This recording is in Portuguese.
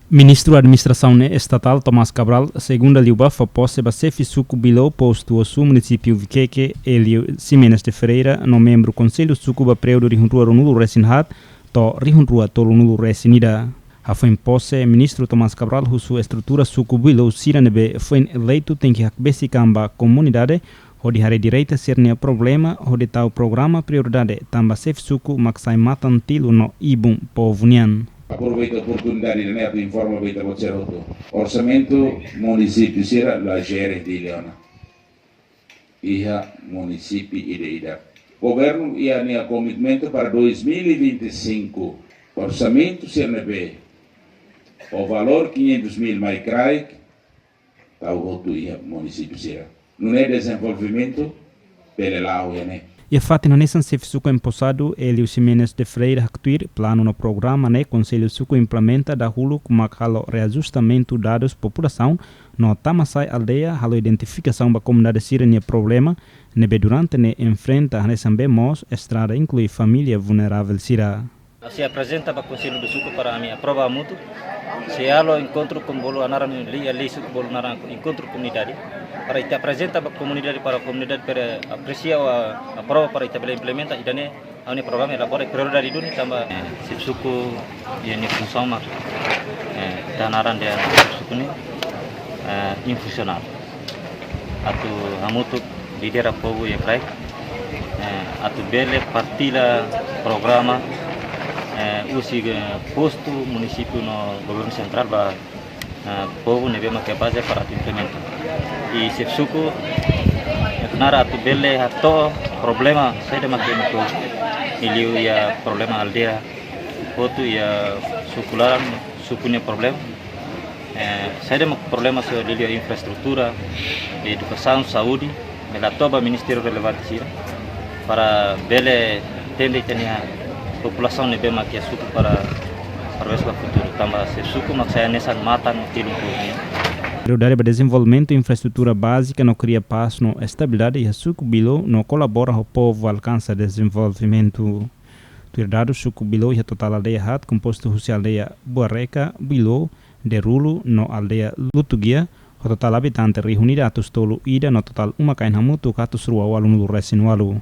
Ministro da Administração Estatal Tomás Cabral, segunda liuba foi posse ba sefi suku bilo posto o su município Viqueque, Elio Ximenes de Ferreira, no membro Conselho suku ba preudo rihunrua ronulu resinhat, to rihunrua tolunulu resinida. A foi posse Ministro Tomás Cabral husu estrutura suku bilo siranebe foi eleito tem que hakbesi kamba comunidade, hodi hari direita sirnia problema, hodi tau programa prioridade, tamba sefi suku maksai matan tilu no ibum povunian. Aproveito a oportunidade de neto informa bem você outro. Orçamento município será la gere de Leona. Iha município Ideida. Governo ia nia commitmento para 2025. Orçamento CNB. O valor 500.000 mais crai. Tal outro ia município será. Não é desenvolvimento pelo lado né. E a fato nessa se suco empossado Elio Ximenes de Freire actuir plano no programa né Conselho suco implementa da hulu como halo reajustamento dados população no tamasai aldeia halo identificação da comunidade sirenia problema nebe durante ne enfrenta nessa bemos estrada inclui família vulnerável sira. Se apresenta para o Conselho do Suco para a minha prova mútua. Se há encontro com bolo anaran ali suco bolo anaran encontro comunidade. Para kita apresenta para a comunidade para apreciar a prova para kita implementa e daí a uni programa elabora prioridade duni tambah se suku yang função mak dan anaran dia suku ni infusional atau hamutuk di daerah povo yang baik atau bele partila programa usi posto município no governo central ba povo nebe make base para implementar e se suku nara tu bele hato problema saya de make ko iliu ya problema aldea foto ya sukularan sukunya problem saya de problema so iliu infraestrutura educação saúde ela toba ministério relevante sira para bele tende tenia população nebe make suku para o futuro tambah se suku mak saya nesan matan tilumpu Prioridade para desenvolvimento e infraestrutura básica não cria paz, no estabilidade e a suco bilo não colabora ao povo alcança desenvolvimento. Prioridade suco bilo e a total aldeia hat composto russa aldeia Boareca, Bilo, Derulo, no aldeia Lutugia, o total habitante reunida atus tolo ida no total uma kain hamutu katus rua walu nulu resin walu.